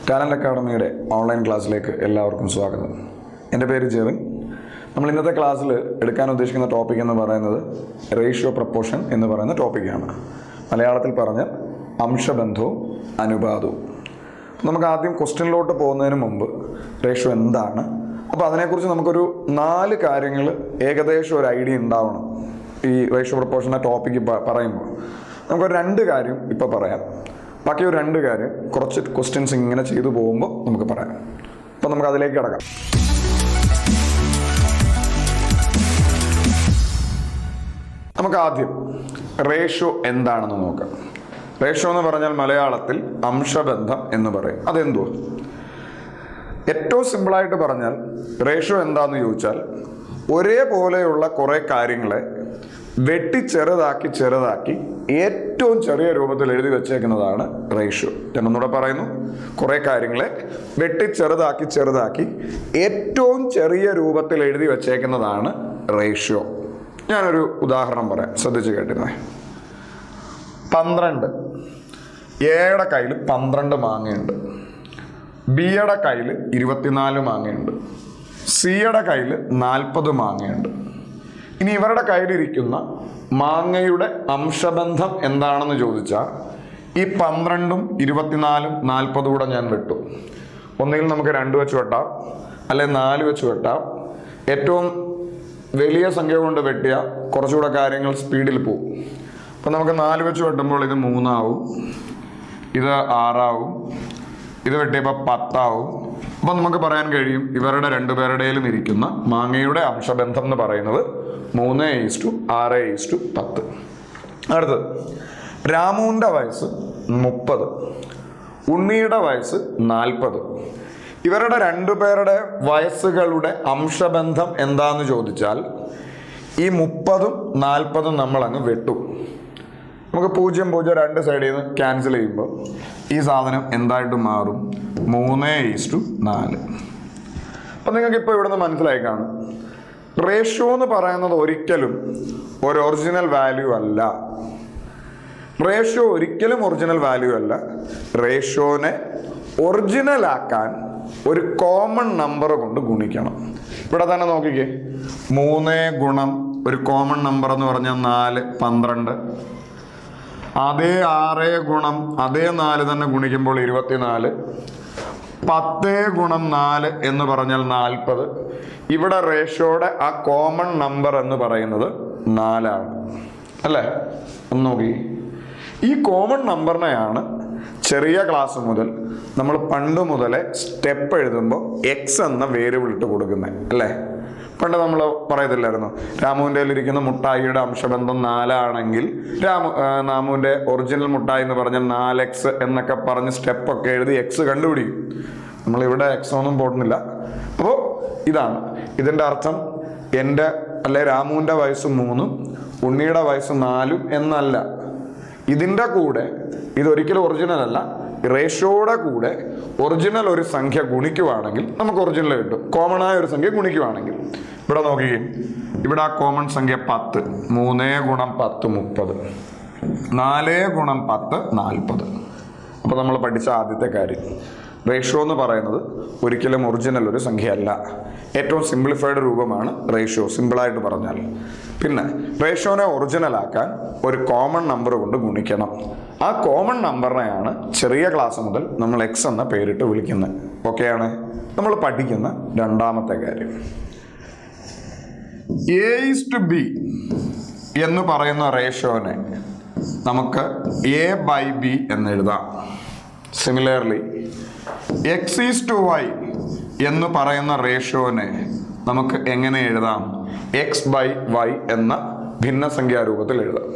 Talent അക്കാഡമിയുടെ online ക്ലാസ്സിലേക്ക് എല്ലാവർക്കും സ്വാഗതം. എൻ്റെ പേര് ജെറിൻ. നമ്മൾ ഇന്നത്തെ ക്ലാസ്സിൽ എടുക്കാൻ ഉദ്ദേശിക്കുന്ന ടോപ്പിക് എന്ന് പറയുന്നത് റേഷ്യോ പ്രപ്പോർഷൻ എന്ന് പറയുന്ന ടോപ്പിക്കാണ്. മലയാളത്തിൽ പറഞ്ഞ അംശബന്ധവും അനുപാതവും. നമുക്ക് ആദ്യം ക്വസ്റ്റ്യനിലോട്ട് പോകുന്നതിന് മുമ്പ് റേഷ്യോ എന്താണ്, അപ്പോൾ അതിനെക്കുറിച്ച് നമുക്കൊരു 4 കാര്യങ്ങൾ ഏകദേശം ഒരു ഐഡിയ ഉണ്ടാവണം. ഈ റേഷ്യോ പ്രപ്പോർഷൻ്റെ ടോപ്പിക്ക് പറയുമ്പോൾ നമുക്കൊരു 2 കാര്യം ഇപ്പോൾ പറയാം. ബാക്കി ഒരു 2 കാര്യം കുറച്ച് ക്വസ്റ്റ്യൻസ് ഇങ്ങനെ ചെയ്തു പോകുമ്പോൾ നമുക്ക് പറയാം. അപ്പോൾ നമുക്ക് അതിലേക്ക് കിടക്കാം. നമുക്ക് ആദ്യം റേഷ്യോ എന്താണെന്ന് നോക്കാം. റേഷ്യോ എന്ന് പറഞ്ഞാൽ മലയാളത്തിൽ അംശബന്ധം എന്ന് പറയും. അതെന്തുവാ? ഏറ്റവും സിമ്പിളായിട്ട് പറഞ്ഞാൽ റേഷ്യോ എന്താണെന്ന് ചോദിച്ചാൽ ഒരേപോലെയുള്ള കുറേ കാര്യങ്ങളെ ചെറുതാക്കി ഏറ്റവും ചെറിയ രൂപത്തിൽ എഴുതി വെച്ചേക്കുന്നതാണ് റേഷ്യോ. ഞാൻ ഒന്നുകൂടെ പറയുന്നു, കുറേ കാര്യങ്ങളെ ചെറുതാക്കി ഏറ്റവും ചെറിയ രൂപത്തിൽ എഴുതി വെച്ചേക്കുന്നതാണ് റേഷ്യോ. ഞാനൊരു ഉദാഹരണം പറയാം, ശ്രദ്ധിച്ച് കേട്ടിരുന്നേ. 12. എയുടെ കയ്യിൽ 12 മാങ്ങയുണ്ട്. ബിയുടെ കയ്യിൽ 24 മാങ്ങയുണ്ട്. സിയുടെ കയ്യിൽ 40 മാങ്ങയുണ്ട്. ഇനി ഇവരുടെ കയ്യിലിരിക്കുന്ന മാങ്ങയുടെ അംശബന്ധം എന്താണെന്ന് ചോദിച്ചാൽ ഈ 12ഉം 24ഉം 40 കൂടെ ഞാൻ വെട്ടും. ഒന്നുകിൽ നമുക്ക് 2 വെച്ച് വെട്ടാം, അല്ലെങ്കിൽ 4 വെച്ച് വെട്ടാം. ഏറ്റവും വലിയ സംഖ്യ കൊണ്ട് വെട്ടിയ കുറച്ചുകൂടെ കാര്യങ്ങൾ സ്പീഡിൽ പോകും. അപ്പം നമുക്ക് 4 വെച്ച് വെട്ടുമ്പോൾ ഇത് 3 ആവും, ഇത് 6 ആവും, ഇത് വെട്ടിയപ്പോൾ 10 ആവും. അപ്പം നമുക്ക് പറയാൻ കഴിയും ഇവരുടെ 2 പേരുടെയിലും ഇരിക്കുന്ന മാങ്ങയുടെ അംശബന്ധം എന്ന് പറയുന്നത് 3:6:10. അടുത്തത്, രാമുവിൻ്റെ വയസ്സ് 30, ഉണ്ണിയുടെ വയസ്സ് 40. ഇവരുടെ 2 പേരുടെ വയസ്സുകളുടെ അംശബന്ധം എന്താന്ന് ചോദിച്ചാൽ ഈ 30ഉം 40ഉം നമ്മൾ അങ്ങ് വെട്ടും. നമുക്ക് 0, 0 2 സൈഡിൽ നിന്ന് ക്യാൻസൽ ചെയ്യുമ്പോൾ ഈ സാധനം എന്തായിട്ട് മാറും? 3:4. അപ്പം നിങ്ങൾക്ക് ഇപ്പോൾ ഇവിടുന്ന് മനസ്സിലായി കാണും, റേഷ്യോ എന്ന് പറയുന്നത് ഒരിക്കലും ഒരു ഒറിജിനൽ വാല്യൂ അല്ല. റേഷ്യോ ഒരിക്കലും ഒറിജിനൽ വാല്യൂ അല്ല. റേഷ്യോനെ ഒറിജിനൽ ആക്കാൻ ഒരു കോമൺ നമ്പർ കൊണ്ട് ഗുണിക്കണം. ഇവിടെ തന്നെ നോക്കിക്കേ, 3 ഗുണം ഒരു കോമൺ നമ്പർ എന്ന് പറഞ്ഞാൽ 4, 12. അതേ 6 ഗുണം അതേ 4 തന്നെ ഗുണിക്കുമ്പോൾ 24. 10 ഗുണം 4 എന്ന് പറഞ്ഞാൽ 40. ഇവിടെ റേഷ്യോയുടെ ആ കോമൺ നമ്പർ എന്ന് പറയുന്നത് 4 ആണ്, അല്ലേ? ഒന്ന് നോക്കി, ഈ കോമൺ നമ്പറിനെയാണ് ചെറിയ ക്ലാസ് മുതൽ നമ്മൾ പണ്ട് മുതലേ സ്റ്റെപ്പ് എഴുതുമ്പോൾ എക്സ് എന്ന വേരിയബിൾ ഇട്ട് കൊടുക്കുന്നത്, അല്ലേ? പണ്ട് നമ്മൾ പറയത്തില്ലായിരുന്നു, രാമുവിൻ്റെ ഇരിക്കുന്ന മുട്ടായിയുടെ അംശബന്ധം 4 ആണെങ്കിൽ രാമുവിൻ്റെ ഒറിജിനൽ മുട്ടായി എന്ന് പറഞ്ഞാൽ 4x എന്നൊക്കെ പറഞ്ഞ് സ്റ്റെപ്പൊക്കെ എഴുതി എക്സ് കണ്ടുപിടിക്കും. നമ്മളിവിടെ എക്സ് ഒന്നും പോടുന്നില്ല. അപ്പോൾ ഇതാണ് ഇതിൻ്റെ അർത്ഥം. എൻ്റെ രാമുവിൻ്റെ വയസ്സ് 3, ഉണ്ണിയുടെ വയസ്സ് 4 എന്നല്ല. ഇതിൻ്റെ കൂടെ ഇതൊരിക്കലും ഒറിജിനൽ അല്ല. റേഷ്യോയുടെ കൂടെ ഒറിജിനൽ ഒരു സംഖ്യ ഗുണിക്കുവാണെങ്കിൽ നമുക്ക് ഒറിജിനൽ കിട്ടും. കോമൺ ആയ ഒരു സംഖ്യ ഗുണിക്കുവാണെങ്കിൽ ഇവിടെ നോക്കുകയെ, ഇവിടെ ആ കോമൺ സംഖ്യ 10. 3 ഗുണം 10 30, 4 ഗുണം 10 40. അപ്പോൾ നമ്മൾ പഠിച്ച ആദ്യത്തെ കാര്യം, റേഷ്യോ എന്ന് പറയുന്നത് ഒരിക്കലും ഒറിജിനൽ ഒരു സംഖ്യ അല്ല. ഏറ്റവും സിംപ്ലിഫൈഡ് രൂപമാണ് റേഷ്യോ, സിമ്പിളായിട്ട് പറഞ്ഞാൽ. പിന്നെ റേഷ്യോനെ ഒറിജിനൽ ആക്കാൻ ഒരു കോമൺ നമ്പർ കൊണ്ട് ഗുണിക്കണം. ആ കോമൺ നമ്പറിനെയാണ് ചെറിയ ക്ലാസ് മുതൽ നമ്മൾ എക്സ് എന്ന പേരിട്ട് വിളിക്കുന്നത്. ഓക്കെയാണ് നമ്മൾ പഠിക്കുന്ന 2ാമത്തെ കാര്യം. A:B എന്ന് പറയുന്ന റേഷ്യോനെ നമുക്ക് A/B എന്ന് എഴുതാം. സിമിലർലി X:Y എന്ന് പറയുന്ന റേഷ്യോനെ നമുക്ക് എങ്ങനെ എഴുതാം? X/Y എന്ന ഭിന്നസംഖ്യാരൂപത്തിൽ എഴുതാം.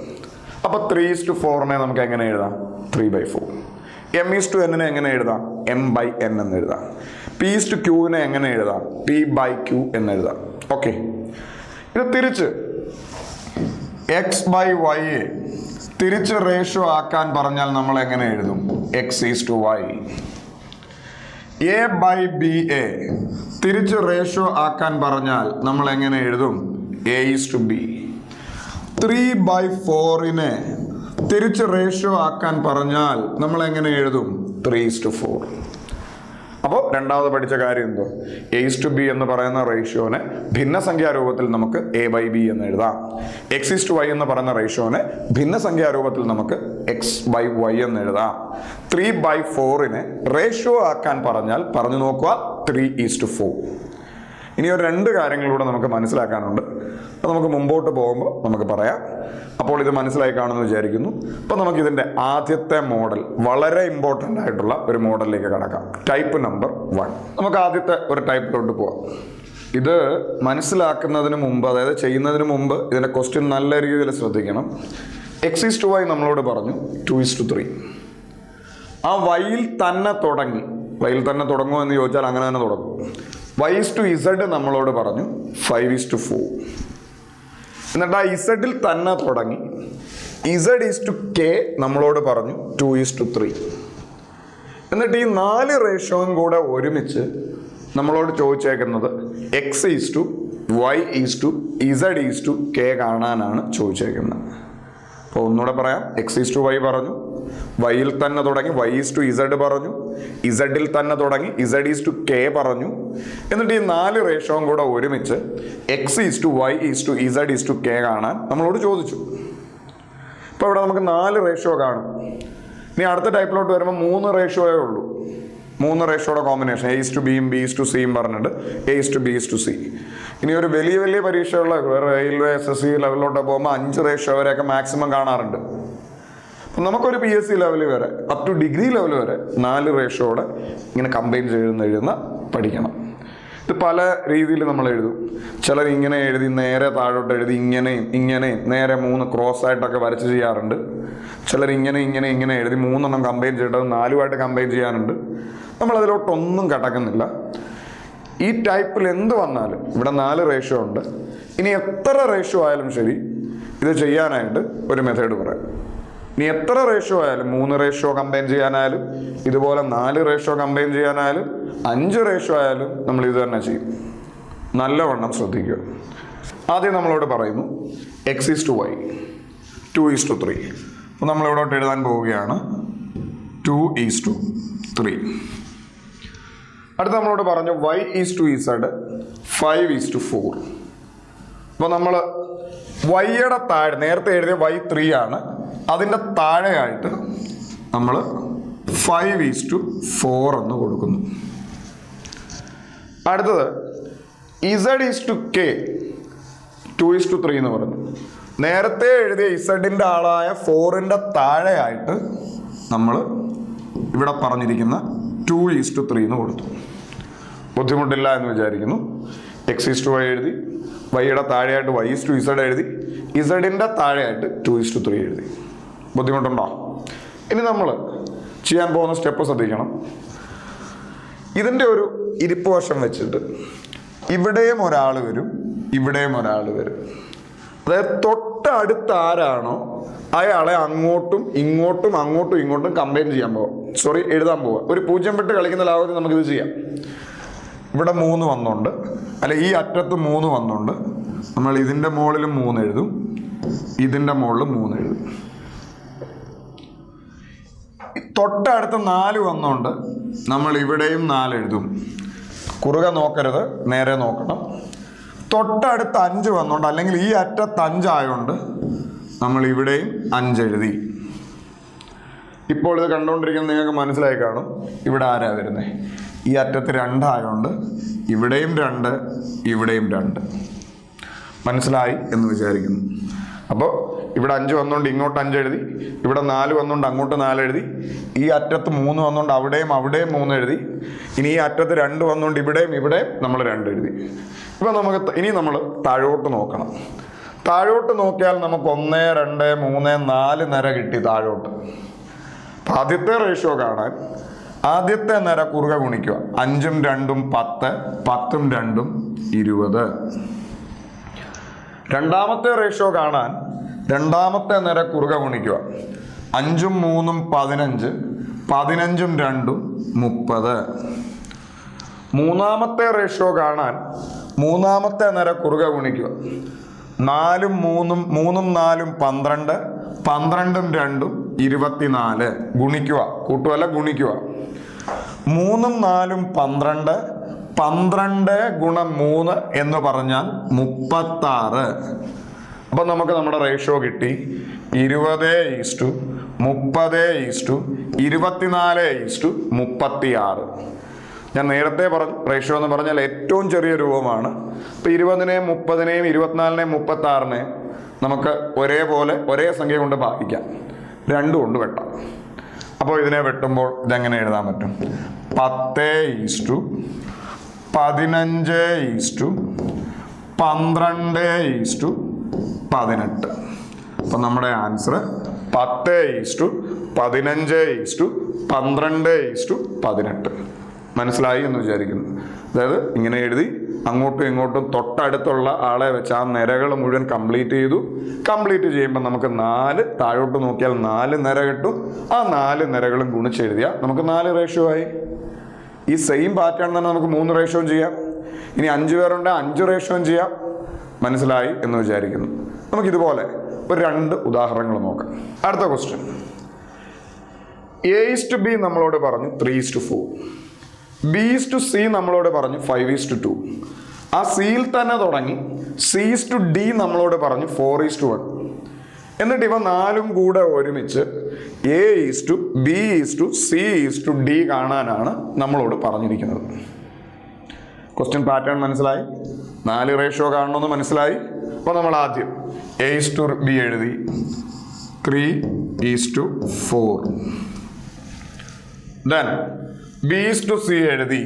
അപ്പോൾ 3:4 നമുക്ക് എങ്ങനെ എഴുതാം? 3/4. M:N എങ്ങനെ എഴുതാം? M/N എന്ന് എഴുതാം. P:Q എങ്ങനെ എഴുതാം? P/Q എന്ന് എഴുതാം. ഓക്കെ, ഇത് തിരിച്ച് X/Y തിരിച്ച് റേഷ്യോ ആക്കാൻ പറഞ്ഞാൽ നമ്മൾ എങ്ങനെ എഴുതും? X:Y. A/B തിരിച്ച് റേഷ്യോ ആക്കാൻ പറഞ്ഞാൽ നമ്മൾ എങ്ങനെ എഴുതും? A:B. 3/4 തിരിച്ച് റേഷ്യോ ആക്കാൻ പറഞ്ഞാൽ നമ്മൾ എങ്ങനെ എഴുതും? 3:4. രണ്ടാമത് പഠിച്ച കാര്യം എന്തോ A:B എന്ന് പറയുന്ന റേഷ്യോനെ ഭിന്നസംഖ്യാ രൂപത്തിൽ നമുക്ക് A/B എന്ന് എഴുതാം. X:Y എന്ന് പറയുന്ന റേഷ്യോനെ ഭിന്നസംഖ്യാ രൂപത്തിൽ നമുക്ക് X/Y എന്ന് എഴുതാം. 3/4നെ റേഷ്യോ ആക്കാൻ പറഞ്ഞാൽ പറഞ്ഞു നോക്കുക 3:4. ഇനി ഒരു രണ്ട് കാര്യങ്ങളിലൂടെ നമുക്ക് മനസ്സിലാക്കാനുണ്ട്. അത് നമുക്ക് മുമ്പോട്ട് പോകുമ്പോൾ നമുക്ക് പറയാം. അപ്പോൾ ഇത് മനസ്സിലായി കാണുമെന്ന് വിചാരിക്കുന്നു. അപ്പോൾ നമുക്ക് ഇതിൻ്റെ ആദ്യത്തെ മോഡൽ, വളരെ ഇമ്പോർട്ടൻ്റ് ആയിട്ടുള്ള ഒരു മോഡലിലേക്ക് കടക്കാം. Type number 1. നമുക്ക് ആദ്യത്തെ ഒരു ടൈപ്പിലോട്ട് പോവാം. ഇത് മനസ്സിലാക്കുന്നതിന് മുമ്പ്, അതായത് ചെയ്യുന്നതിന് മുമ്പ് ഇതിൻ്റെ ക്വസ്റ്റ്യൻ നല്ല രീതിയിൽ ശ്രദ്ധിക്കണം. X:Y നമ്മളോട് പറഞ്ഞു 2:3. ആ വൈയിൽ തന്നെ തുടങ്ങി, വൈയിൽ തന്നെ തുടങ്ങുമോ എന്ന് ചോദിച്ചാൽ അങ്ങനെ തന്നെ തുടങ്ങും. Y:Z നമ്മളോട് പറഞ്ഞു 5:4. എന്നിട്ട് ആ ഇസഡിൽ തന്നെ തുടങ്ങി Z:K നമ്മളോട് പറഞ്ഞു 2:3. എന്നിട്ട് ഈ 4 റേഷ്യോയും കൂടെ ഒരുമിച്ച് നമ്മളോട് ചോദിച്ചേക്കുന്നത് X:Y:Z:K കാണാനാണ് ചോദിച്ചേക്കുന്നത്. അപ്പോൾ ഒന്നുകൂടെ പറയാം. X:Y പറഞ്ഞു, വൈയിൽ തന്നെ തുടങ്ങി Y:Z പറഞ്ഞു, ഇസഡിൽ തന്നെ തുടങ്ങി Z:K പറഞ്ഞു. എന്നിട്ട് ഈ 4 റേഷ്യോയും കൂടെ ഒരുമിച്ച് X:Y:Z:K കാണാൻ നമ്മളോട് ചോദിച്ചു. ഇപ്പോൾ ഇവിടെ നമുക്ക് 4 റേഷ്യോ കാണും. ഇനി അടുത്ത ടൈപ്പിലോട്ട് വരുമ്പോൾ 3 റേഷ്യോയേ ഉള്ളൂ. 3 റേഷ്യോയുടെ കോമ്പിനേഷൻ A:Bയും B:C പറഞ്ഞിട്ട് A:B:C. ഇനി ഒരു വലിയ വലിയ പരീക്ഷയുള്ള റെയിൽവേ SSC ലെവലിലോട്ട് പോകുമ്പോൾ 5 റേഷ്യോ വരെയൊക്കെ മാക്സിമം കാണാറുണ്ട്. നമുക്കൊരു PSC ലെവൽ വരെ, അപ് ടു ഡിഗ്രി ലെവൽ വരെ 4 റേഷ്യോടെ ഇങ്ങനെ കമ്പൈൻ എഴുതുന്ന പഠിക്കണം. ഇത് പല രീതിയിൽ നമ്മൾ എഴുതും. ചിലർ ഇങ്ങനെ എഴുതി നേരെ താഴോട്ട് എഴുതി ഇങ്ങനെയും നേരെ 3 ക്രോസ് ആയിട്ടൊക്കെ വരച്ച് ചെയ്യാറുണ്ട്. ചിലർ ഇങ്ങനെ എഴുതി 3 കമ്പൈൻ ചെയ്തിട്ട് 4 കമ്പൈൻ ചെയ്യാനുണ്ട്. നമ്മളതിലോട്ടൊന്നും കടക്കുന്നില്ല. ഈ ടൈപ്പിൽ എന്ത് വന്നാലും ഇവിടെ 4 റേഷ്യോ ഉണ്ട്. ഇനി എത്ര റേഷ്യോ ആയാലും ശരി ഇത് ചെയ്യാനായിട്ട് ഒരു മെത്തേഡ് പറയാം. ഇനി എത്ര റേഷ്യോ ആയാലും, 3 റേഷ്യോ കമ്പൈൻ ചെയ്യാനായാലും, ഇതുപോലെ 4 റേഷ്യോ കമ്പൈൻ ചെയ്യാനായാലും, 5 റേഷ്യോ ആയാലും നമ്മൾ ഇത് തന്നെ ചെയ്യും. നല്ലവണ്ണം ശ്രദ്ധിക്കുക. ആദ്യം നമ്മളോട് പറയുന്നു X:Y 2:3. അപ്പോൾ നമ്മളിവിടോട്ട് എഴുതാൻ പോവുകയാണ് 2:3. അടുത്ത് നമ്മളോട് പറഞ്ഞു Y:Z 5:4. അപ്പോൾ നമ്മൾ വൈയുടെ താഴെ, നേരത്തെ എഴുതിയ Y3 ആണ്, അതിൻ്റെ താഴെയായിട്ട് നമ്മൾ 5:4 എന്ന് കൊടുക്കുന്നു. അടുത്തത് Z:K 2:3 എന്ന് പറഞ്ഞു. നേരത്തെ എഴുതിയ ഇസഡിൻ്റെ ആളായ 4ൻ്റെ താഴെയായിട്ട് നമ്മൾ ഇവിടെ പറഞ്ഞിരിക്കുന്ന 2:3 എന്ന് കൊടുത്തു. ബുദ്ധിമുട്ടില്ല എന്ന് വിചാരിക്കുന്നു. X:Y എഴുതി, വൈയുടെ താഴെയായിട്ട് Y:Z എഴുതി, ഇസഡിൻ്റെ താഴെയായിട്ട് 2:3 എഴുതി. ബുദ്ധിമുട്ടുണ്ടോ? ഇനി നമ്മൾ ചെയ്യാൻ പോകുന്ന സ്റ്റെപ്പ് ശ്രദ്ധിക്കണം. ഇതിൻ്റെ ഒരു ഇരിപ്പ് വശം വെച്ചിട്ട് ഇവിടെയും ഒരാൾ വരും, ഇവിടെയും ഒരാൾ വരും. അതായത് തൊട്ടടുത്ത് ആരാണോ അയാളെ അങ്ങോട്ടും ഇങ്ങോട്ടും കമ്പൈൻ ചെയ്യാൻ പോവാം. എഴുതാൻ പോവാം. ഒരു 0 വിട്ട് കളിക്കുന്ന ലാഭത്തിൽ നമുക്കിത് ചെയ്യാം. ഇവിടെ 3 വന്നുണ്ട്, അല്ല ഈ അറ്റത്ത് 3 വന്നുണ്ട്. നമ്മൾ ഇതിൻ്റെ മുകളിലും 3 എഴുതും, ഇതിൻ്റെ മുകളിലും 3 എഴുതും. തൊട്ടടുത്ത് 4 വന്നുകൊണ്ട് നമ്മൾ ഇവിടെയും 4 എഴുതും. കുറുകെ നോക്കരുത്, നേരെ നോക്കണം. തൊട്ടടുത്ത് 5 വന്നുകൊണ്ട്, അല്ലെങ്കിൽ ഈ അറ്റത്ത് 5 ആയതുകൊണ്ട് നമ്മൾ ഇവിടെയും 5 എഴുതി. ഇപ്പോൾ ഇത് കണ്ടുകൊണ്ടിരിക്കുന്നത് നിങ്ങൾക്ക് മനസ്സിലായി കാണും. ഇവിടെ ആരാ വരുന്നത്? ഈ അറ്റത്ത് 2 ആയതുകൊണ്ട് ഇവിടെയും 2, ഇവിടെയും 2. മനസ്സിലായി എന്ന് വിചാരിക്കുന്നു. അപ്പോൾ ഇവിടെ 5 വന്നുകൊണ്ട് ഇങ്ങോട്ട് 5 എഴുതി, ഇവിടെ 4 വന്നുകൊണ്ട് അങ്ങോട്ട് 4 എഴുതി, ഈ അറ്റത്ത് 3 വന്നുകൊണ്ട് അവിടെയും 3 എഴുതി, ഇനി ഈ അറ്റത്ത് 2 വന്നുകൊണ്ട് ഇവിടെയും നമ്മൾ 2 എഴുതി. ഇപ്പം ഇനി നമ്മൾ താഴോട്ട് നോക്കണം. താഴോട്ട് നോക്കിയാൽ നമുക്ക് 1, 2, 3, 4 നിര കിട്ടി താഴോട്ട്. അപ്പം ആദ്യത്തെ റേഷ്യോ കാണാൻ ആദ്യത്തെ നിര കുറുകെ ഗുണിക്കുക. 5ഉം 2ഉം 10, 10ഉം 2ഉം 20. രണ്ടാമത്തെ റേഷ്യോ കാണാൻ രണ്ടാമത്തെ നിര കുറുകെ ഗുണിക്കുക. 5ഉം 3ഉം 15, 15ഉം 2ഉം 30. മൂന്നാമത്തെ റേഷ്യോ കാണാൻ മൂന്നാമത്തെ നിര കുറുകെ ഗുണിക്കുക. 4ഉം 3ഉം 4ഉം 12, 12ഉം 2ഉം 24. ഗുണിക്കുക, കൂട്ടുകയല്ല ഗുണിക്കുക. 3ഉം 4ഉം 12, 12 ഗുണം 3 എന്ന് പറഞ്ഞാൽ 36. അപ്പൊ നമുക്ക് നമ്മുടെ റേഷ്യോ കിട്ടി 20:30:24:36. ഞാൻ നേരത്തെ പറഞ്ഞു റേഷ്യോ എന്ന് പറഞ്ഞാൽ ഏറ്റവും ചെറിയ രൂപമാണ്. ഇപ്പൊ 20-നെയും 30-നെയും 24-നെയും 36-നെയും നമുക്ക് ഒരേപോലെ ഒരേ സംഖ്യ കൊണ്ട് ഭാഗിക്കാം, 2 കൊണ്ട് വെട്ടാം. അപ്പോൾ ഇതിനെ വെട്ടുമ്പോൾ ഇതെങ്ങനെ എഴുതാൻ പറ്റും? 10:15:12:18. അപ്പം നമ്മുടെ ആൻസർ 10:15:12:18. മനസ്സിലായി എന്ന് വിചാരിക്കുന്നു. അതായത് ഇങ്ങനെ എഴുതി അങ്ങോട്ടും ഇങ്ങോട്ടും തൊട്ടടുത്തുള്ള ആളെ വെച്ച് ആ നിരകൾ മുഴുവൻ കംപ്ലീറ്റ് ചെയ്തു. കംപ്ലീറ്റ് ചെയ്യുമ്പോൾ നമുക്ക് 4 താഴോട്ട് നോക്കിയാൽ 4 നിര കിട്ടും. ആ 4 നിരകളും ഗുണിച്ചെഴുതിയാൽ നമുക്ക് 4 റേഷ്യോ ആയി. ഈ സെയിം പാറ്റേൺ തന്നെ നമുക്ക് 3 റേഷ്യോയും ചെയ്യാം. ഇനി 5 പേരുണ്ട് 5 റേഷ്യോയും ചെയ്യാം. മനസ്സിലായി എന്ന് വിചാരിക്കുന്നു. നമുക്കിതുപോലെ ഒരു 2 ഉദാഹരണങ്ങൾ നോക്കാം. അടുത്ത ക്വസ്റ്റ്യൻ, A:B നമ്മളോട് പറഞ്ഞു 3:4, B:C നമ്മളോട് പറഞ്ഞു 5:2. ആ സിയിൽ തന്നെ തുടങ്ങി C:D നമ്മളോട് പറഞ്ഞു 4:1. എന്നിട്ട് ഇവ 4ഉം കൂടെ ഒരുമിച്ച് A:B:C:D കാണാനാണ് നമ്മളോട് പറഞ്ഞിരിക്കുന്നത്. ക്വസ്റ്റ്യൻ പാറ്റേൺ മനസ്സിലായി? 4 റേഷ്യോ കാണണമെന്ന് മനസ്സിലായി. അപ്പോൾ നമ്മൾ ആദ്യം A:B എഴുതി 3:4. ദെൻ B:C എഴുതി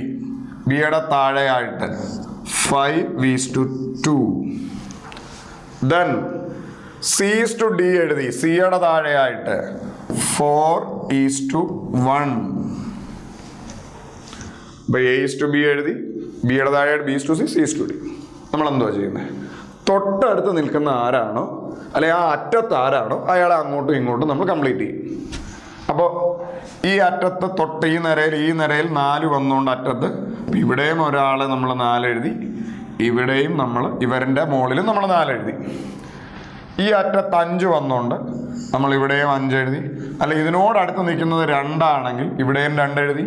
ബിയുടെ താഴെയായിട്ട് 5:2. ദെൻ C:D എഴുതി സിയുടെ താഴെയായിട്ട് 4:1. അപ്പോൾ A:B എഴുതി ബിയുടെ താഴെയായിട്ട് B:C, C:D. നമ്മൾ എന്തുവാ ചെയ്യുന്നത്? തൊട്ടടുത്ത് നിൽക്കുന്ന ആരാണോ അല്ലെങ്കിൽ ആ അറ്റത്ത് ആരാണോ അയാളെ അങ്ങോട്ടും ഇങ്ങോട്ടും നമ്മൾ കംപ്ലീറ്റ് ചെയ്യും. അപ്പോൾ ഈ അറ്റത്ത് തൊട്ട് ഈ നിരയിൽ 4 വന്നുകൊണ്ട് അറ്റത്ത് ഇവിടെയും ഒരാളെ നമ്മൾ 4 എഴുതി, ഇവിടെയും നമ്മൾ ഇവരുടെ മുകളിലും നമ്മൾ 4 എഴുതി. ഈ അറ്റത്ത് 5 വന്നുകൊണ്ട് നമ്മൾ ഇവിടെയും 5 എഴുതി. അല്ല ഇതിനോടടുത്ത് നിൽക്കുന്നത് 2 ആണെങ്കിൽ ഇവിടെയും 2 എഴുതി.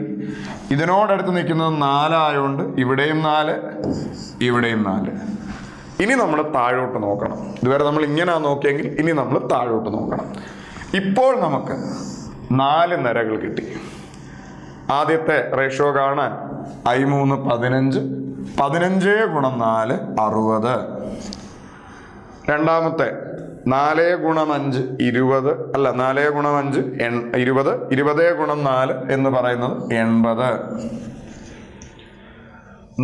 ഇതിനോടടുത്ത് നിൽക്കുന്നത് 4 ആയതുകൊണ്ട് ഇവിടെയും 4, ഇവിടെയും 4. ഇനി നമ്മൾ താഴോട്ട് നോക്കണം. ഇതുവരെ നമ്മൾ ഇങ്ങനെ നോക്കിയെങ്കിൽ ഇനി നമ്മൾ താഴോട്ട് നോക്കണം. ഇപ്പോൾ നമുക്ക് 4 നിരകൾ കിട്ടി. ആദ്യത്തെ റേഷ്യോ കാണാൻ I3 15, 15 ഗുണം 4 60. രണ്ടാമത്തെ 4 ഗുണം 5 20, അല്ല 4 ഗുണം 5 20, 20 ഗുണം 4 എന്ന് പറയുന്നത് 80.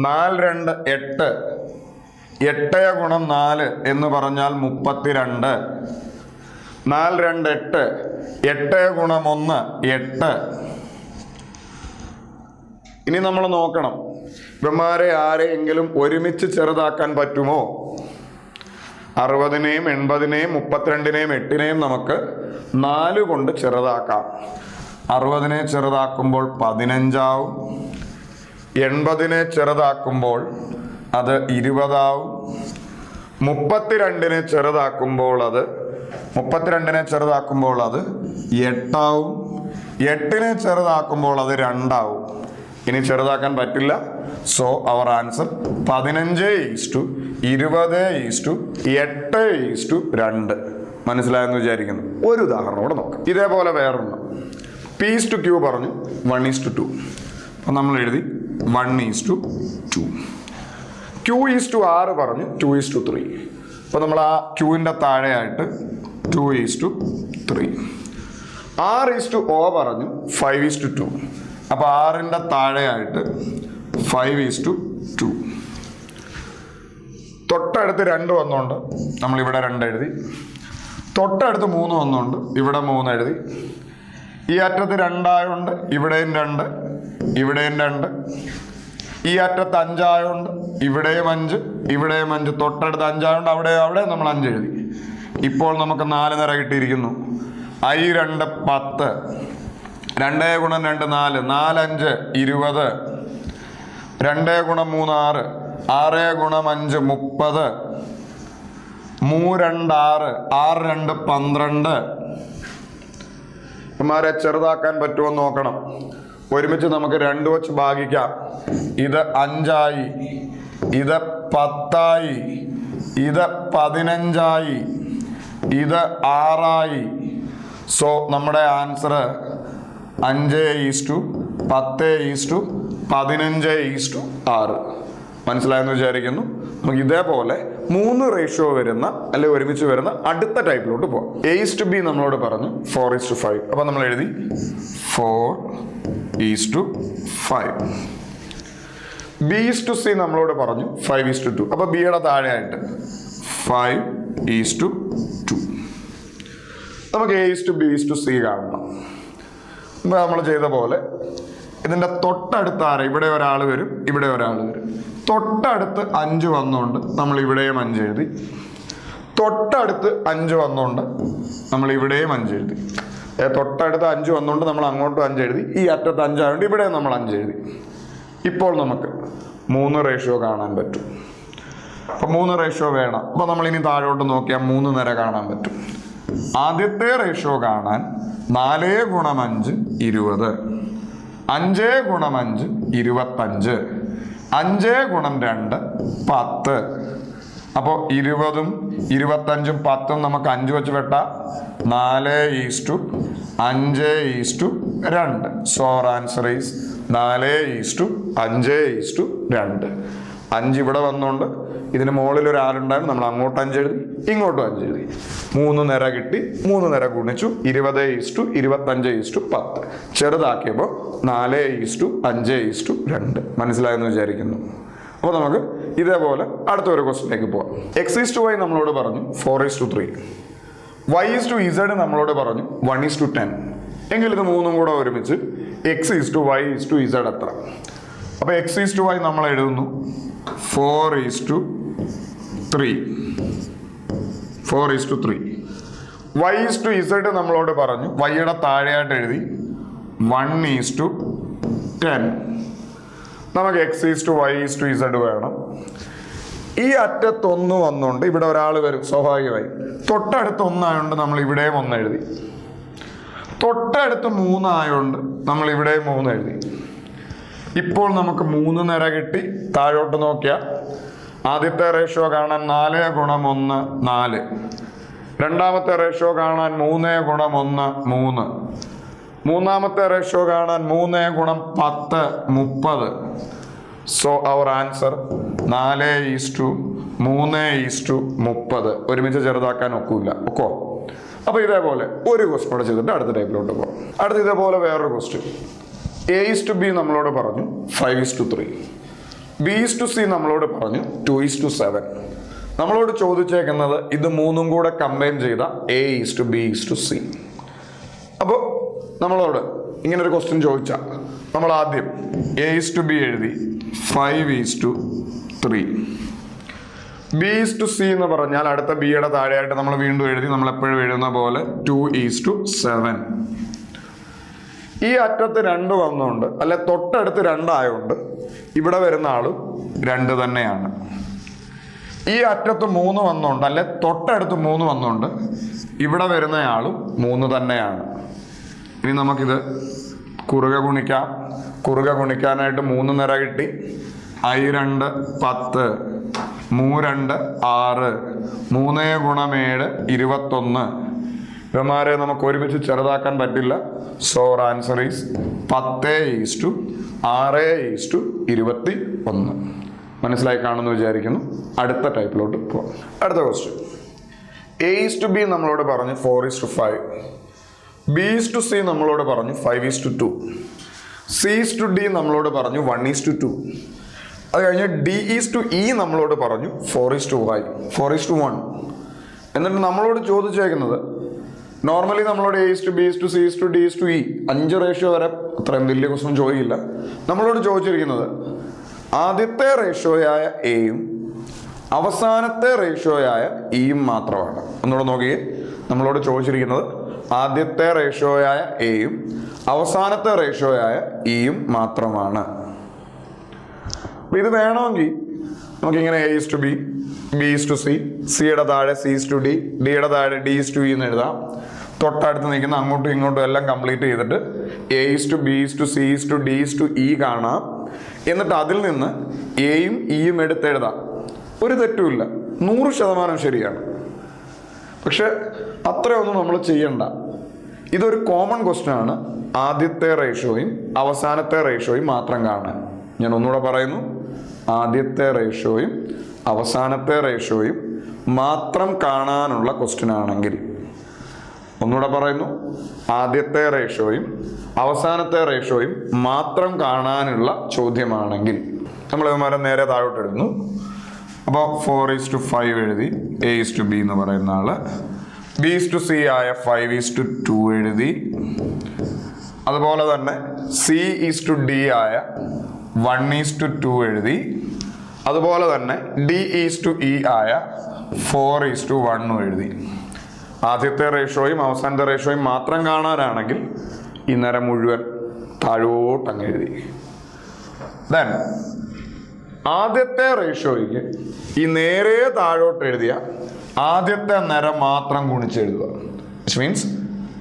4 2 8, 8 ഗുണം 4 എന്ന് പറഞ്ഞാൽ 32. 4 2 8, 8 ഗുണം 1 8. ഇനി നമ്മൾ നോക്കണം ഇവന്മാരെ ആരെയെങ്കിലും ഒരുമിച്ച് ചെറുതാക്കാൻ പറ്റുമോ? 60-നെയും 80-നെയും 32-നെയും 8-നെയും നമുക്ക് 4 കൊണ്ട് ചെറുതാക്കാം. 60-നെ ചെറുതാക്കുമ്പോൾ 15 ആവും. 80-നെ ചെറുതാക്കുമ്പോൾ അത് 20 ആവും. 32-നെ ചെറുതാക്കുമ്പോൾ അത് 8 ആവും. 8-നെ ചെറുതാക്കുമ്പോൾ അത് 2 ആവും. ഇനി ചെറുതാക്കാൻ പറ്റില്ല. So our answer 15:20:8:2. മനസ്സിലായെന്ന് വിചാരിക്കുന്നു. ഒരു ഉദാഹരണം കൂടെ നോക്കാം. ഇതേപോലെ വേറൊന്ന് P:Q പറഞ്ഞു 1:2. അപ്പം നമ്മൾ എഴുതി 1:2. Q:R പറഞ്ഞു 2:3. അപ്പോൾ നമ്മൾ ആ Qൻ്റെ താഴെയായിട്ട് 2:3. R:O പറഞ്ഞു 5:2. അപ്പോൾ R-ൻ്റെ താഴെയായിട്ട് 5:2. തൊട്ടടുത്ത് 2 വന്നുകൊണ്ട് നമ്മളിവിടെ 2 എഴുതി. തൊട്ടടുത്ത് 3 വന്നുകൊണ്ട് ഇവിടെ 3 എഴുതി. ഈ അറ്റത്ത് 2 ആയതുകൊണ്ട് ഇവിടെയും 2, ഇവിടെയും 2. ഈ അറ്റത്ത് 5 ആയതുകൊണ്ട് ഇവിടെയും 5, ഇവിടെയും 5. തൊട്ടടുത്ത് 5 ആയതുകൊണ്ട് അവിടെ നമ്മൾ 5 എഴുതി. ഇപ്പോൾ നമുക്ക് 4 നിര കിട്ടിയിരിക്കുന്നു. I2 10, 2 ഗുണം 2 4, 4 5 20, 2 ഗുണം 3 6, 6 ഗുണം 5 30, 3 2 6, 6 2 12. ഇവന്മാരെ ചെറുതാക്കാൻ പറ്റുമോ നോക്കണം. ഒരുമിച്ച് നമുക്ക് 2 വെച്ച് ഭാഗിക്കാം. ഇത് 5 ആയി, ഇത് 10 ആയി, ഇത് 15 ആയി, ഇത് 6 ആയി. സോ നമ്മുടെ ആൻസർ 5:10:15:6. മനസ്സിലായെന്ന് വിചാരിക്കുന്നു. നമുക്ക് ഇതേപോലെ 3 റേഷ്യോ വരുന്ന അല്ലെ ഒരുമിച്ച് വരുന്ന അടുത്ത ടൈപ്പിലോട്ട് പോകാം. A:B നമ്മളോട് പറഞ്ഞു 4:5. അപ്പൊ നമ്മൾ എഴുതി 4:5. B:C നമ്മളോട് പറഞ്ഞു 5:2. അപ്പൊ ബിയുടെ താഴെയായിട്ട് 5:2. നമുക്ക് A:B:C കാണണം. ഇപ്പൊ നമ്മൾ ചെയ്ത പോലെ ഇതിന്റെ തൊട്ടടുത്ത് ആരെ, ഇവിടെ ഒരാൾ വരും, ഇവിടെ ഒരാൾ വരും. തൊട്ടടുത്ത് 5 വന്നുകൊണ്ട് നമ്മൾ ഇവിടെയും 5 എഴുതി. തൊട്ടടുത്ത് 5 വന്നുകൊണ്ട് നമ്മൾ ഇവിടെയും 5 എഴുതി. തൊട്ടടുത്ത് 5 വന്നുകൊണ്ട് നമ്മൾ അങ്ങോട്ടും 5 എഴുതി. ഈ അറ്റത്ത് 5 ആയതുകൊണ്ട് ഇവിടെയും നമ്മൾ 5 എഴുതി. ഇപ്പോൾ നമുക്ക് 3 റേഷ്യോ കാണാൻ പറ്റും. അപ്പൊ 3 റേഷ്യോ വേണം. അപ്പൊ നമ്മൾ ഇനി താഴോട്ട് നോക്കിയാൽ 3 നിര കാണാൻ പറ്റും. ആദ്യത്തെ റേഷ്യോ കാണാൻ 4 × 5 20, 5 × 5 25, 5 × 2 10. അപ്പോൾ 20ഉം 25ഉം 10ഉം നമുക്ക് 5 വെച്ച് വെട്ടാം. 4:5:2. So our answer is 4:5:2. 5 ഇവിടെ വന്നുകൊണ്ട് ഇതിന് മുകളിൽ ഒരാളുണ്ടായിരുന്നു, നമ്മൾ അങ്ങോട്ട് 5 എഴുതി, ഇങ്ങോട്ടും 5 എഴുതി. 3 നിര കിട്ടി. 3 നിര ഗുണിച്ചു. 20:25:10. ചെറുതാക്കിയപ്പോൾ 4:5:2. മനസ്സിലായെന്ന് വിചാരിക്കുന്നു. അപ്പോൾ നമുക്ക് ഇതേപോലെ അടുത്ത ഒരു ക്വസ്റ്റിലേക്ക് പോവാം. X:Y നമ്മളോട് പറഞ്ഞു 4:3. Y:Z നമ്മളോട് പറഞ്ഞു 1:10. എങ്കിൽ ഇത് 3ഉം കൂടെ ഒരുമിച്ച് X:Y:Z എത്ര? അപ്പൊ X:Y നമ്മൾ എഴുതുന്നു 4:3. Y:Z നമ്മളോട് പറഞ്ഞു, വൈയുടെ താഴെയായിട്ട് എഴുതി 1:10. നമുക്ക് X:Y:Z വേണം. ഈ അറ്റത്ത് 1 വന്നുകൊണ്ട് ഇവിടെ ഒരാൾ വരും സ്വാഭാവികമായി. തൊട്ടടുത്ത് 1 ആയതുകൊണ്ട് നമ്മൾ ഇവിടെയും 1 എഴുതി. തൊട്ടടുത്ത് 3 ആയതുകൊണ്ട് നമ്മൾ ഇവിടെയും 3 എഴുതി. ഇപ്പോൾ നമുക്ക് 3 നിര കിട്ടി. താഴോട്ട് നോക്കിയാൽ ആദ്യത്തെ റേഷ്യോ കാണാൻ 4 × 1 4. രണ്ടാമത്തെ റേഷ്യോ കാണാൻ 3 × 1 3. മൂന്നാമത്തെ റേഷ്യോ കാണാൻ 3 × 10 30. So our answer 4:3:30. ഒരുമിച്ച് ചെറുതാക്കാൻ ഒക്കില്ല. ഒക്കോ? അപ്പൊ ഇതേപോലെ ഒരു ക്വസ്റ്റ്യൻ കൂടെ ചെയ്തിട്ട് അടുത്ത ടൈപ്പിലോട്ട് പോകാം. അടുത്ത ഇതേപോലെ വേറൊരു ക്വസ്റ്റ്യൻ. A:B നമ്മളോട് പറഞ്ഞു 5:3. B:C നമ്മളോട് പറഞ്ഞു 2:7. നമ്മളോട് ചോദിച്ചേക്കുന്നത് ഇത് 3ഉം കൂടെ കമ്പൈൻ ചെയ്ത A:B:C. അപ്പോൾ നമ്മളോട് ഇങ്ങനൊരു ക്വസ്റ്റ്യൻ ചോദിച്ചാൽ നമ്മൾ ആദ്യം A:B എഴുതി 5:3. B:C എന്ന് പറഞ്ഞാൽ അടുത്ത ബിയുടെ താഴെയായിട്ട് നമ്മൾ വീണ്ടും എഴുതി. നമ്മൾ എപ്പോഴും എഴുതുന്ന പോലെ 2:7. ഈ അറ്റത്ത് 2 വന്നുകൊണ്ട് അല്ലെ തൊട്ടടുത്ത് 2 ആയതുകൊണ്ട് ഇവിടെ വരുന്ന ആളും 2 തന്നെയാണ്. ഈ അറ്റത്ത് 3 വന്നുകൊണ്ട് അല്ലെ തൊട്ടടുത്ത് 3 വന്നുകൊണ്ട് ഇവിടെ വരുന്ന ആളും 3 തന്നെയാണ്. ഇനി നമുക്കിത് കുറുകെ ഗുണിക്കാം. കുറുകെ ഗുണിക്കാനായിട്ട് 3 നിര കിട്ടി. I2 10, 3 6, 3 × 7 21. ഇവന്മാരെ നമുക്ക് ഒരുമിച്ച് ചെറുതാക്കാൻ പറ്റില്ല. So answer is 10:6:21. മനസ്സിലായി കാണുമെന്ന് വിചാരിക്കുന്നു. അടുത്ത ടൈപ്പിലോട്ട് പോകാം. അടുത്ത ക്വസ്റ്റ്യൻ. A:B നമ്മളോട് പറഞ്ഞു 4:5. B:C നമ്മളോട് പറഞ്ഞു 5:2. C:D നമ്മളോട് പറഞ്ഞു 1:2. അത് കഴിഞ്ഞ് D:E നമ്മളോട് പറഞ്ഞു 4:1. എന്നിട്ട് നമ്മളോട് ചോദിച്ചേക്കുന്നത് നോർമലി നമ്മളോട് A:B:C:D:E 5 റേഷ്യോ വരെ അത്രയും വലിയ ക്വസ്റ്റ്യൻ ചോദിക്കില്ല. നമ്മളോട് ചോദിച്ചിരിക്കുന്നത് ആദ്യത്തെ റേഷ്യോയായ എയും അവസാനത്തെ റേഷ്യോയായ ഇയും മാത്രമാണ്. ഒന്നുകൂടെ നോക്കിയേ. നമ്മളോട് ചോദിച്ചിരിക്കുന്നത് ആദ്യത്തെ റേഷ്യോയായ എയും അവസാനത്തെ റേഷ്യോയായ ഇയും മാത്രമാണ്. ഇത് വേണമെങ്കിൽ നമുക്കിങ്ങനെ A:B, B:C, സിയുടെ താഴെ C:D, ഡിയുടെ താഴെ D:E എന്ന് എഴുതാം. തൊട്ടടുത്ത് നിൽക്കുന്ന അങ്ങോട്ടും ഇങ്ങോട്ടും എല്ലാം കംപ്ലീറ്റ് ചെയ്തിട്ട് A:B:C:D:E കാണാം. എന്നിട്ട് അതിൽ നിന്ന് എയും ഇയും എടുത്തെഴുതാം. ഒരു തെറ്റുമില്ല, 100% ശരിയാണ്. പക്ഷെ അത്രയൊന്നും നമ്മൾ ചെയ്യണ്ട. ഇതൊരു കോമൺ ക്വസ്റ്റ്യൻ ആണ്. ആദ്യത്തെ റേഷ്യോയും അവസാനത്തെ റേഷ്യോയും മാത്രം കാണാൻ. ഞാൻ ഒന്നുകൂടെ പറയുന്നു, ആദ്യത്തെ റേഷ്യോയും അവസാനത്തെ റേഷ്യോയും മാത്രം കാണാനുള്ള ക്വസ്റ്റ്യൻ ആണെങ്കിൽ, ഒന്നുകൂടെ പറയുന്നു, ആദ്യത്തെ റേഷ്യോയും അവസാനത്തെ റേഷ്യോയും മാത്രം കാണാനുള്ള ചോദ്യമാണെങ്കിൽ നമ്മൾ ഇവന്മാരെ നേരെ താഴോട്ട് എഴുതുന്നു. അപ്പോൾ 4:5 എഴുതി A:B എന്ന് പറയുന്ന ആള്. B:C ആയ 5:2 എഴുതി. അതുപോലെ തന്നെ C:D ആയ 1:2 എഴുതി. അതുപോലെ തന്നെ D:E ആയ 4:1 എഴുതി. ആദ്യത്തെ റേഷ്യോയും അവസാനത്തെ റേഷ്യോയും മാത്രം കാണാനാണെങ്കിൽ ഈ നിര മുഴുവൻ താഴോട്ടങ്ങ് എഴുതി. ദെൻ ആദ്യത്തെ റേഷ്യോയ്ക്ക് ഈ നേരെ താഴോട്ട് എഴുതിയ ആദ്യത്തെ നിര മാത്രം ഗുണിച്ചെഴുതുക. വിച്ച് മീൻസ്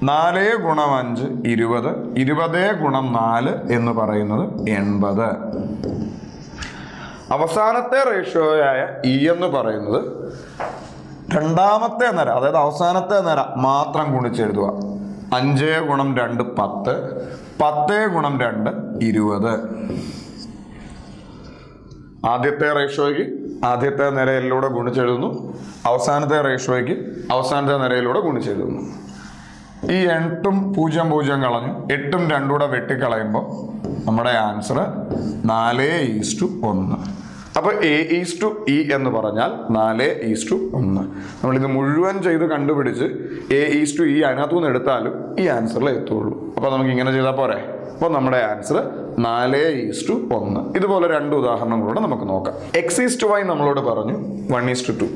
4 × 5 20, 20 × 4 എന്ന് പറയുന്നത് 80. അവസാനത്തെ റേഷ്യോയായ ഇ എന്ന് പറയുന്നത് രണ്ടാമത്തെ നിര, അതായത് അവസാനത്തെ നിര മാത്രം ഗുണിച്ചെഴുതുക. 5 × 2 10, 10 × 2 20. ആദ്യത്തെ റേഷ്യോയ്ക്ക് ആദ്യത്തെ നിരയിലൂടെ ഗുണിച്ചെഴുതുന്നു, അവസാനത്തെ റേഷ്യോയ്ക്ക് അവസാനത്തെ നിരയിലൂടെ ഗുണിച്ചെഴുതുന്നു. ഈ 8ഉം 0 കളഞ്ഞു, 8ഉം 2 കൂടെ വെട്ടിക്കളയുമ്പോൾ നമ്മുടെ ആൻസർ 4:1. അപ്പോൾ A:E എന്ന് പറഞ്ഞാൽ 4:1. നമ്മളിത് മുഴുവൻ ചെയ്ത് കണ്ടുപിടിച്ച് A:E അതിനകത്തുനിന്ന് എടുത്താലും ഈ ആൻസറിൽ എത്തുള്ളൂ. അപ്പോൾ നമുക്ക് ഇങ്ങനെ ചെയ്താൽ പോരെ. അപ്പോൾ നമ്മുടെ ആൻസർ 4:1. ഇതുപോലെ 2 ഉദാഹരണങ്ങളൂടെ നമുക്ക് നോക്കാം. X:Y നമ്മളോട് പറഞ്ഞു 1:2.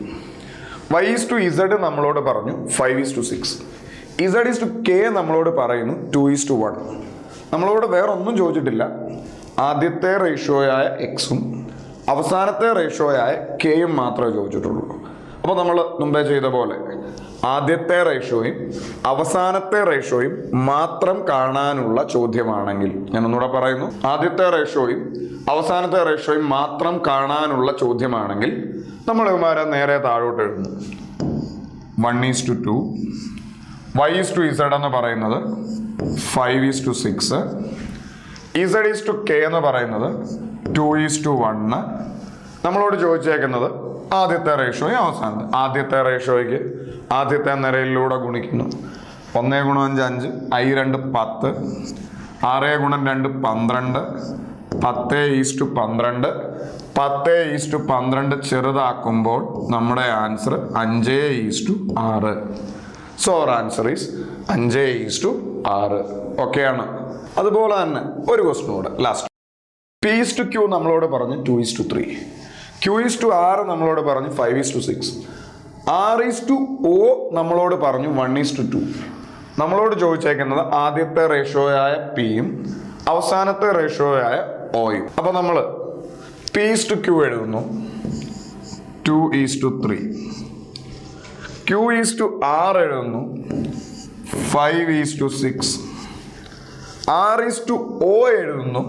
Y:Z നമ്മളോട് പറഞ്ഞു 5:6. Z:K നമ്മളോട് പറയുന്നു 2:1. നമ്മളോട് വേറെ ഒന്നും ചോദിച്ചിട്ടില്ല. ആദ്യത്തെ റേഷ്യോയായ എക്സും അവസാനത്തെ റേഷ്യോയായ കെയും മാത്രമേ ചോദിച്ചിട്ടുള്ളൂ. അപ്പോൾ നമ്മൾ മുമ്പേ ചെയ്ത പോലെ ആദ്യത്തെ റേഷ്യോയും അവസാനത്തെ റേഷ്യോയും മാത്രം കാണാനുള്ള ചോദ്യമാണെങ്കിൽ, ഞാൻ ഒന്നുകൂടെ പറയുന്നു, ആദ്യത്തെ റേഷ്യോയും അവസാനത്തെ റേഷ്യോയും മാത്രം കാണാനുള്ള ചോദ്യമാണെങ്കിൽ നമ്മൾ ഇവന്മാരെ നേരെ താഴോട്ട് എഴുതുന്നു. 1:2. Y:Z എന്ന് പറയുന്നത് 5:6. Z:K എന്ന് പറയുന്നത് 2:1. നമ്മളോട് ചോദിച്ചേക്കുന്നത് ആദ്യത്തെ റേഷ്യോയും അവസാനത്തെ. ആദ്യത്തെ റേഷ്യോയ്ക്ക് ആദ്യത്തെ നിരയിലൂടെ ഗുണിക്കുന്നു. 1 × 5 5, I2 10, 6 × 2 12, 10:12. 10:12 ചെറുതാക്കുമ്പോൾ നമ്മുടെ answer 5:6. So our answer is 5:6. ഓക്കെയാണ്. അതുപോലെ തന്നെ ഒരു ക്വസ്റ്റ്യൻ കൂടെ ലാസ്റ്റ്. P:Q നമ്മളോട് പറഞ്ഞു 2:3. Q:R നമ്മളോട് പറഞ്ഞു 5:6. R:O നമ്മളോട് പറഞ്ഞു 1:2. നമ്മളോട് ചോദിച്ചേക്കുന്നത് ആദ്യത്തെ റേഷ്യോയായ പിയും അവസാനത്തെ റേഷ്യോയായ ഓയും. അപ്പൊ നമ്മൾ P:Q എഴുതുന്നു 2:3. Q:R എഴുതുന്നു 5:6. R:O എഴുതുന്നു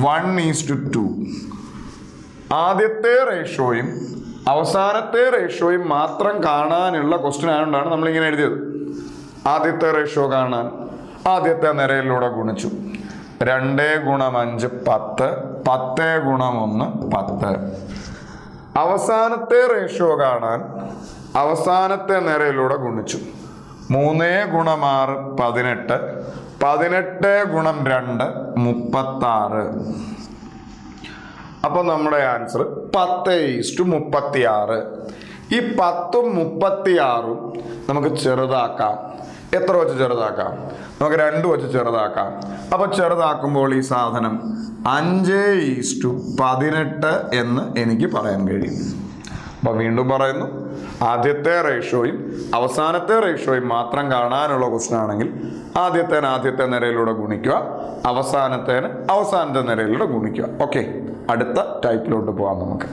1:2. ആദ്യത്തെ റേഷ്യോയും അവസാനത്തെ റേഷ്യോയും മാത്രം കാണാനുള്ള ക്വസ്റ്റ്യൻ ആയതുകൊണ്ടാണ് നമ്മളിങ്ങനെ എഴുതിയത്. ആദ്യത്തെ റേഷ്യോ കാണാൻ ആദ്യത്തെ നിരയിലൂടെ ഗുണിച്ചു. 2 × 5 10, 10 × 1 10. അവസാനത്തെ റേഷ്യോ കാണാൻ അവസാനത്തെ നിരയിലൂടെ ഗുണിച്ചു. 3 × 6 18, 18 × 2 36. അപ്പൊ നമ്മുടെ ആൻസർ 10:36. ഈ 10ഉം 36ഉം നമുക്ക് ചെറുതാക്കാം. എത്ര വെച്ച് ചെറുതാക്കാം? നമുക്ക് 2 വെച്ച് ചെറുതാക്കാം. അപ്പൊ ചെറുതാക്കുമ്പോൾ ഈ സാധനം 5:18 എന്ന് എനിക്ക് പറയാൻ കഴിയും. അപ്പൊ വീണ്ടും പറയുന്നു, ആദ്യത്തെ റേഷ്യോയും അവസാനത്തെ റേഷ്യോയും മാത്രം കാണാനുള്ള ക്വസ്റ്റ്യൻ ആണെങ്കിൽ ആദ്യത്തെ നിരയിലൂടെ ഗുണിക്കുക, അവസാനത്തെ നിരയിലൂടെ ഗുണിക്കുക. ഓക്കെ, അടുത്ത ടൈപ്പിലോട്ട് പോകാം നമുക്ക്.